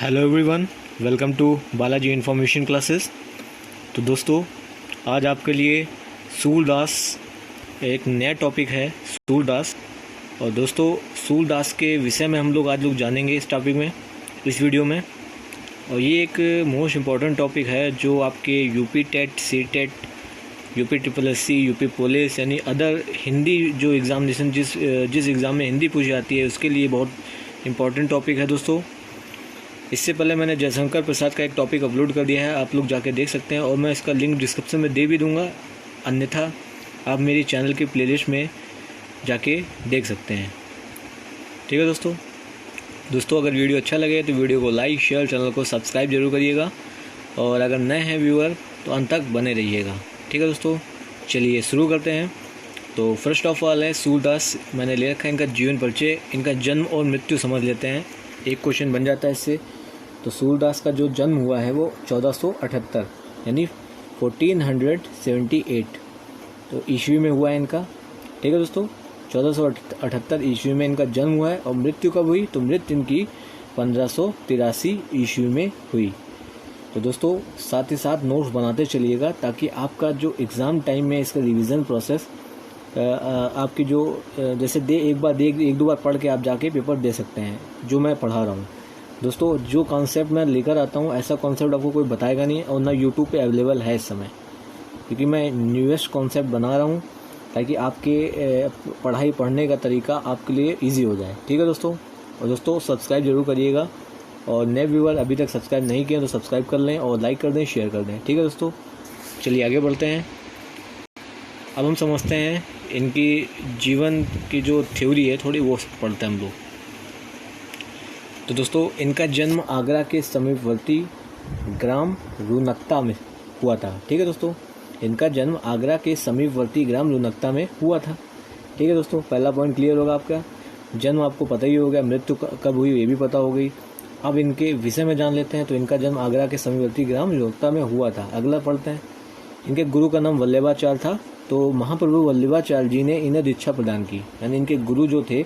Hello everyone, welcome to Balaji information classes. तो दोस्तों, आज आपके लिए सूरदास एक नया टॉपिक है, सूरदास। और दोस्तों, सूरदास के विषय में हम लोग आज जानेंगे इस टॉपिक में, इस वीडियो में। और ये एक मोस्ट इम्पॉर्टेंट टॉपिक है जो आपके UP TET, C TET, UP SSC, UP police यानी अदर हिंदी जो एग्ज़ामिनेशन जिस एग्ज़ाम में हिंदी पूछी जाती है उसके लिए बहुत इम्पॉर्टेंट टॉपिक है दोस्तों। इससे पहले मैंने जयशंकर प्रसाद का एक टॉपिक अपलोड कर दिया है, आप लोग जाके देख सकते हैं और मैं इसका लिंक डिस्क्रिप्शन में दे भी दूंगा। अन्यथा आप मेरी चैनल की प्लेलिस्ट में जाके देख सकते हैं। ठीक है दोस्तों, अगर वीडियो अच्छा लगे तो वीडियो को लाइक, शेयर, चैनल को सब्सक्राइब जरूर करिएगा और अगर नए हैं व्यूअर तो अंत तक बने रहिएगा। ठीक है दोस्तों, चलिए शुरू करते हैं। तो फर्स्ट ऑफ ऑल है सूरदास। मैंने ले रखा है इनका जीवन परिचय, इनका जन्म और मृत्यु समझ लेते हैं, एक क्वेश्चन बन जाता है इससे। तो सूरदास का जो जन्म हुआ है वो 1478 यानी 1478 तो ईस्वी में हुआ है इनका। ठीक है दोस्तों, 1478 ईस्वी में इनका जन्म हुआ है। और मृत्यु कब हुई? तो मृत्यु इनकी 1583 ईस्वी में हुई। तो दोस्तों, साथ ही साथ नोट्स बनाते चलिएगा ताकि आपका जो एग्ज़ाम टाइम में इसका रिवीजन प्रोसेस आपकी जो जैसे एक दो बार पढ़ के आप जाके पेपर दे सकते हैं जो मैं पढ़ा रहा हूँ। दोस्तों, जो कॉन्सेप्ट मैं लेकर आता हूँ ऐसा कॉन्सेप्ट आपको कोई बताएगा नहीं और ना यूट्यूब पे अवेलेबल है इस समय, क्योंकि मैं न्यूएस्ट कॉन्सेप्ट बना रहा हूँ ताकि आपके पढ़ने का तरीका आपके लिए ईजी हो जाए। ठीक है दोस्तों, और दोस्तों सब्सक्राइब जरूर करिएगा और नए व्यूअर अभी तक सब्सक्राइब नहीं किए तो सब्सक्राइब कर लें और लाइक कर दें, शेयर कर दें। ठीक है दोस्तों, चलिए आगे बढ़ते हैं। अब हम समझते हैं इनकी जीवन की जो थ्योरी है थोड़ी वो पढ़ते हैं हम लोग। तो दोस्तों, इनका जन्म आगरा के समीपवर्ती ग्राम रुनकता में हुआ था। ठीक है दोस्तों, इनका जन्म आगरा के समीपवर्ती ग्राम रुनकता में हुआ था। ठीक है दोस्तों, पहला पॉइंट क्लियर होगा आपका। जन्म आपको पता ही हो गया, मृत्यु कब हुई ये भी पता हो गई। अब इनके विषय में जान लेते हैं। तो इनका जन्म आगरा के समीपवर्ती ग्राम रुनकता में हुआ था। अगला पढ़ते हैं। इनके गुरु का नाम वल्लभाचार्य था। तो महाप्रभु वल्लभाचार्य जी ने इन्हें दीक्षा प्रदान की, यानी इनके गुरु जो थे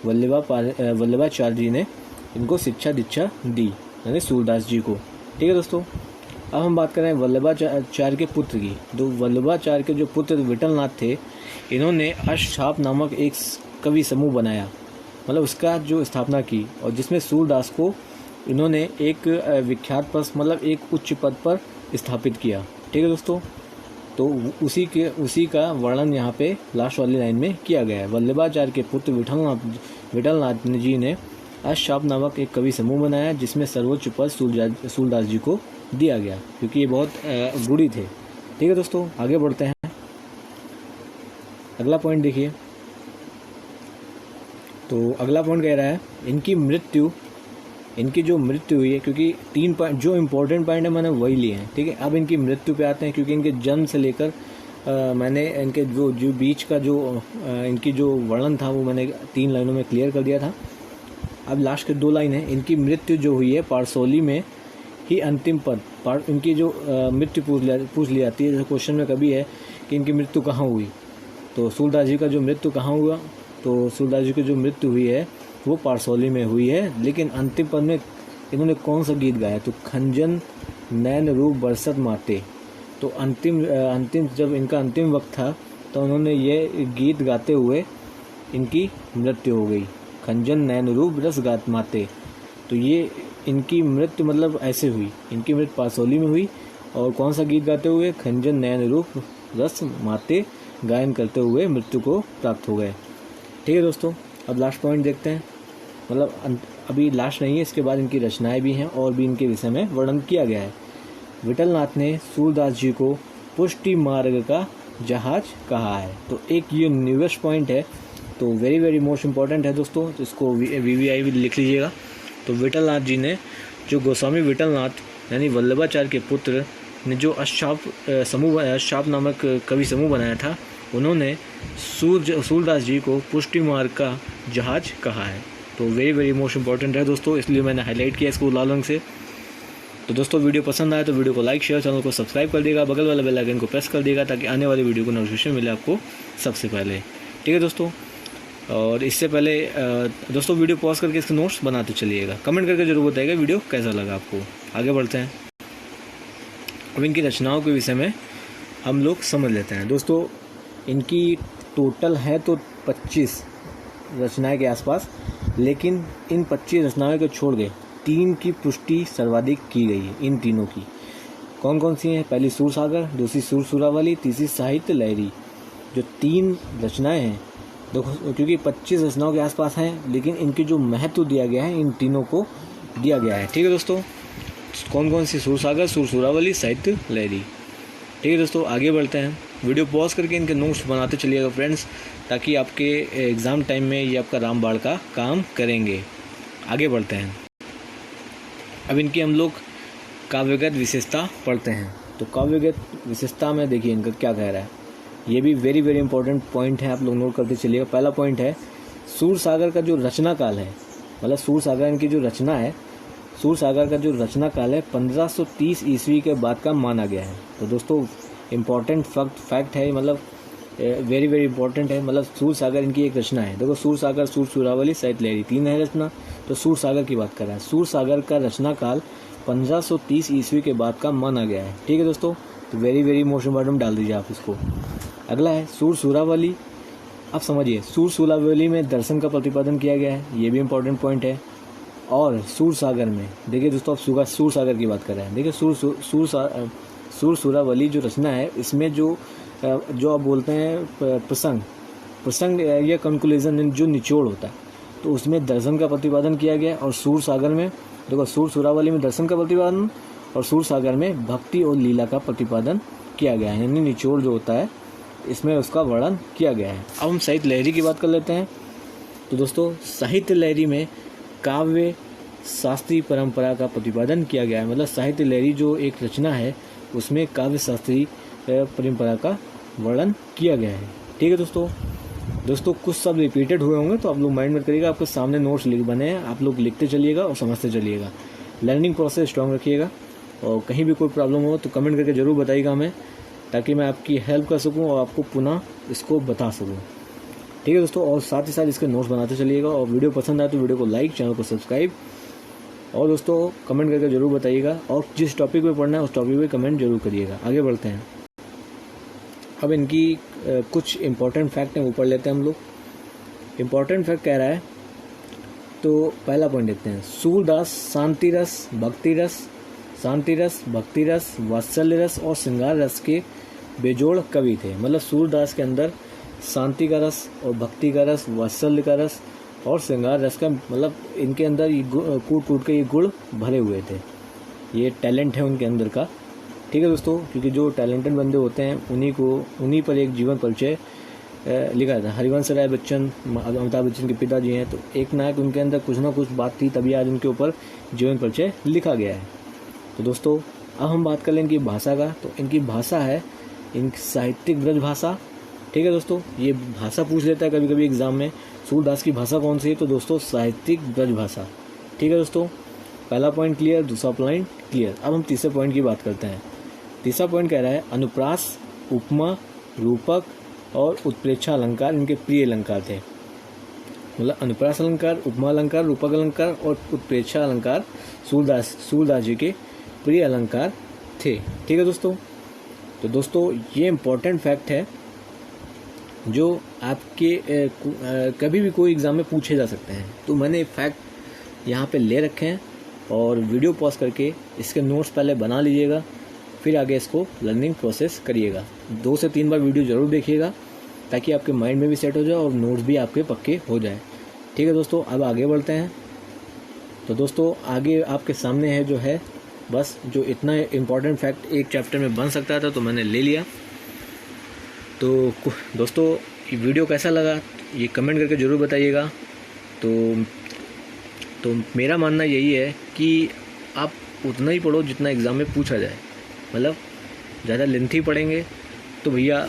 वल्लभाचार्य जी ने इनको दीक्षा दी, यानी सूरदास जी को। ठीक है दोस्तों, अब हम बात करें वल्लभाचार्य के पुत्र की। तो वल्लभाचार्य के जो पुत्र विठलनाथ थे, इन्होंने अष्टछाप नामक एक कवि समूह बनाया, मतलब उसका जो स्थापना की, और जिसमें सूरदास को इन्होंने एक विख्यात पद, मतलब एक उच्च पद पर स्थापित किया। ठीक है दोस्तों, तो उसी का वर्णन यहाँ पे लास्ट वाली लाइन में किया गया है। वल्लभाचार्य के पुत्र विठलनाथ जी ने अष्टछाप नामक एक कवि समूह बनाया जिसमें सर्वोच्च पद सूरदास जी को दिया गया, क्योंकि ये बहुत गुणी थे। ठीक है दोस्तों, आगे बढ़ते हैं। अगला पॉइंट देखिए। तो अगला पॉइंट कह रहा है इनकी जो मृत्यु हुई है, क्योंकि 3 पॉइंट जो इम्पोर्टेंट पॉइंट है मैंने वही लिए हैं। ठीक है, अब इनकी मृत्यु पे आते हैं, क्योंकि इनके जन्म से लेकर मैंने इनके जो बीच का जो इनकी जो वर्णन था वो मैंने 3 लाइनों में क्लियर कर दिया था। अब लास्ट के 2 लाइन है। इनकी मृत्यु जो हुई है पारसौली में ही अंतिम पद, इनकी जो मृत्यु पूछ ली जाती है, जैसे क्वेश्चन में कभी है कि इनकी मृत्यु कहाँ हुई, तो सूरदास जी का जो मृत्यु कहाँ हुआ, तो सूरदास जी की जो मृत्यु हुई है वो पारसौली में हुई है। लेकिन अंतिम पद में इन्होंने कौन सा गीत गाया? तो खंजन नैन रूप बरसत माते। तो अंतिम जब इनका अंतिम वक्त था तो उन्होंने ये गीत गाते हुए इनकी मृत्यु हो गई, खंजन नैन रूप रस गात माते। तो ये इनकी मृत्यु मतलब ऐसे हुई, इनकी मृत्यु पारसौली में हुई और कौन सा गीत गाते हुए? खंजन नैन रूप रस माते गायन करते हुए मृत्यु को प्राप्त हो गए। ठीक है दोस्तों, अब लास्ट पॉइंट देखते हैं। मतलब अभी लास्ट नहीं है, इसके बाद इनकी रचनाएं भी हैं और भी इनके विषय में वर्णन किया गया है। विठलनाथ ने सूरदास जी को पुष्टि मार्ग का जहाज कहा है। तो एक ये न्यूएस्ट पॉइंट है, तो वेरी मोस्ट इम्पॉर्टेंट है दोस्तों, तो इसको VVI भी लिख लीजिएगा। तो विठलनाथ जी ने, जो गोस्वामी विठलनाथ यानी वल्लभाचार्य के पुत्र ने जो अष्टछाप नामक कवि समूह बनाया था, उन्होंने सूरदास जी को पुष्टि मार्ग का जहाज कहा है। तो वेरी मोस्ट इम्पॉर्टेंट है दोस्तों, इसलिए मैंने हाईलाइट किया इसको लाल रंग से। तो दोस्तों, वीडियो पसंद आए तो वीडियो को लाइक, शेयर, चैनल को सब्सक्राइब कर देगा, बगल वाले बेल आइकन को प्रेस कर देगा ताकि आने वाली वीडियो को नोटिफिकेशन मिले आपको सबसे पहले। ठीक है दोस्तों, और इससे पहले दोस्तों वीडियो पॉज करके इसके नोट्स बनाते चलिएगा। कमेंट करके जरूर बताइएगा वीडियो कैसा लगा आपको। आगे बढ़ते हैं, अब इनकी रचनाओं के विषय में हम लोग समझ लेते हैं। दोस्तों इनकी टोटल है तो 25 रचनाएं के आसपास, लेकिन इन 25 रचनाओं को छोड़ के 3 की पुष्टि सर्वाधिक की गई है। इन तीनों की कौन कौन सी हैं? पहली सूरसागर, दूसरी सुरसुरावली, तीसरी साहित्य लहरी। जो 3 रचनाएं हैं देखो, क्योंकि 25 रचनाओं के आसपास हैं, लेकिन इनकी जो महत्व दिया गया है इन तीनों को दिया गया है। ठीक है दोस्तों, कौन कौन सी? सूरसागर, सुरसुरावली, साहित्य लहरी। ठीक है दोस्तों, आगे बढ़ते हैं। वीडियो पॉज करके इनके नोट्स बनाते चलिएगा फ्रेंड्स, ताकि आपके एग्ज़ाम टाइम में ये आपका रामबाण का काम करेंगे। आगे बढ़ते हैं, अब इनकी हम लोग काव्यगत विशेषता पढ़ते हैं। तो काव्यगत विशेषता में देखिए इनका क्या कह रहा है, ये भी वेरी वेरी इंपॉर्टेंट पॉइंट है, आप लोग नोट करते चलिएगा। पहला पॉइंट है सूरसागर का जो रचना काल है, मतलब सूरसागर इनकी जो रचना है, सूरसागर का जो रचना काल है 1530 ईस्वी के बाद का माना गया है। तो दोस्तों इम्पॉर्टेंट फैक्ट है, मतलब वेरी वेरी इंपॉर्टेंट है। मतलब सूरसागर इनकी एक रचना है। देखो सूरसागर, सुरसुरावली, साहित्य लहरी 3 है रचना। तो सूरसागर की बात कर रहा है। सूरसागर का रचना काल 1530 ईस्वी के बाद का माना गया है। ठीक है दोस्तों, तो वेरी वेरी मोस्ट इम्पॉर्टेंट डाल दीजिए आप इसको। अगला है सुरसुरावली। अब समझिए, सुरसुरावली में दर्शन का प्रतिपादन किया गया है, ये भी इंपॉर्टेंट पॉइंट है। और सूरसागर में देखिए दोस्तों, आप सूरसागर की बात कर रहे हैं। देखिए सुरसुरावली जो रचना है, इसमें जो आप बोलते हैं प्रसंग या कंक्लूजन, जो निचोड़ होता है, तो उसमें दर्शन का प्रतिपादन किया गया। और सूरसागर में देखो, सुरसुरावली में दर्शन का प्रतिपादन और सूरसागर में भक्ति और लीला का प्रतिपादन किया गया है, यानी निचोड़ जो होता है इसमें उसका वर्णन किया गया है। अब हम साहित्य लहरी की बात कर लेते हैं। तो दोस्तों साहित्य लहरी में काव्य शास्त्रीय परंपरा का प्रतिपादन किया गया है। मतलब साहित्य लहरी जो एक रचना है, उसमें काव्य शास्त्रीय परंपरा का वर्णन किया गया है। ठीक है दोस्तों कुछ शब्द रिपीटेड हुए होंगे तो आप लोग माइंड में करिएगा। आपके सामने नोट्स बने हैं, आप लोग लिखते चलिएगा और समझते चलिएगा। लर्निंग प्रोसेस स्ट्रांग रखिएगा, और कहीं भी कोई प्रॉब्लम हो तो कमेंट करके ज़रूर बताइएगा हमें, ताकि मैं आपकी हेल्प कर सकूं और आपको पुनः इसको बता सकूं। ठीक है दोस्तों, और साथ ही साथ इसके नोट्स बनाते चलिएगा। और वीडियो पसंद आए तो वीडियो को लाइक, चैनल को सब्सक्राइब, और दोस्तों कमेंट करके ज़रूर बताइएगा। और जिस टॉपिक पे पढ़ना है उस टॉपिक पे कमेंट जरूर करिएगा। आगे बढ़ते हैं, अब इनकी कुछ इंपॉर्टेंट फैक्ट हैं, ऊपर लेते हैं हम लोग। इंपॉर्टेंट फैक्ट कह रहा है, तो पहला पॉइंट देखते हैं। सूरदास शांति रस, भक्ति रस, वात्सल्य रस और श्रृंगार रस के बेजोड़ कवि थे। मतलब सूरदास के अंदर शांति का रस और भक्ति का रस, वात्सल्य का रस और श्रृंगार रस का, मतलब इनके अंदर ये कूट के ये गुण भरे हुए थे। ये टैलेंट है उनके अंदर का। ठीक है दोस्तों, क्योंकि जो टैलेंटेड बंदे होते हैं उन्हीं पर एक जीवन परिचय लिखा था। हरिवंश राय बच्चन अमिताभ बच्चन के पिताजी हैं, तो एक नायक उनके अंदर कुछ ना कुछ बात थी, तभी आज उनके ऊपर जीवन परिचय लिखा गया है। तो दोस्तों अब हम बात कर लें इनकी भाषा का। तो इनकी भाषा है इनकी साहित्यिक ब्रज भाषा। ठीक है दोस्तों, ये भाषा पूछ लेता है कभी कभी एग्जाम में, सूरदास की भाषा कौन सी है? तो दोस्तों साहित्यिक ब्रज भाषा। ठीक है दोस्तों, पहला पॉइंट क्लियर, दूसरा पॉइंट क्लियर। अब हम तीसरे पॉइंट की बात करते हैं। तीसरा पॉइंट कह रहा है अनुप्रास, उपमा, रूपक और उत्प्रेक्षा अलंकार इनके प्रिय अलंकार थे। मतलब अनुप्रास अलंकार, उपमा अलंकार, रूपक अलंकार और उत्प्रेक्षा अलंकार सूरदास जी के प्रिय अलंकार थे। ठीक है दोस्तों, तो दोस्तों ये इम्पोर्टेंट फैक्ट है जो आपके कभी भी कोई एग्ज़ाम में पूछे जा सकते हैं। तो मैंने फैक्ट यहाँ पे ले रखे हैं, और वीडियो पॉज करके इसके नोट्स पहले बना लीजिएगा, फिर आगे इसको लर्निंग प्रोसेस करिएगा। 2 से 3 बार वीडियो ज़रूर देखिएगा, ताकि आपके माइंड में भी सेट हो जाए और नोट्स भी आपके पक्के हो जाए। ठीक है दोस्तों, अब आगे बढ़ते हैं। तो दोस्तों आगे आपके सामने है जो है, बस जो इतना इम्पॉर्टेंट फैक्ट एक चैप्टर में बन सकता था तो मैंने ले लिया। तो दोस्तों ये वीडियो कैसा लगा ये कमेंट करके ज़रूर बताइएगा। तो मेरा मानना यही है कि आप उतना ही पढ़ो जितना एग्ज़ाम में पूछा जाए। मतलब ज़्यादा लेंथी पढ़ेंगे तो भैया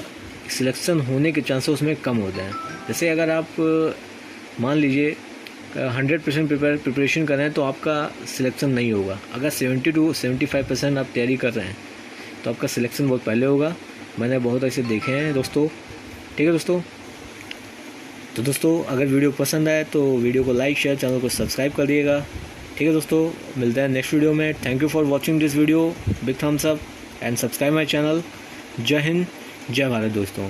सिलेक्शन होने के चांसेस उसमें कम हो जाए। जैसे अगर आप मान लीजिए 100% प्रिपरेशन कर रहे हैं तो आपका सिलेक्शन नहीं होगा। अगर 70 to 75% आप तैयारी कर रहे हैं तो आपका सिलेक्शन बहुत पहले होगा। मैंने बहुत ऐसे देखे हैं दोस्तों। ठीक है दोस्तों, तो दोस्तों अगर वीडियो पसंद आए तो वीडियो को लाइक शेयर, चैनल को सब्सक्राइब कर दिएगा। ठीक है दोस्तों, मिलते हैं नेक्स्ट वीडियो में। Thank you for watching this video, big thumbs up and subscribe my channel. जय हिंद, जय भारत दोस्तों।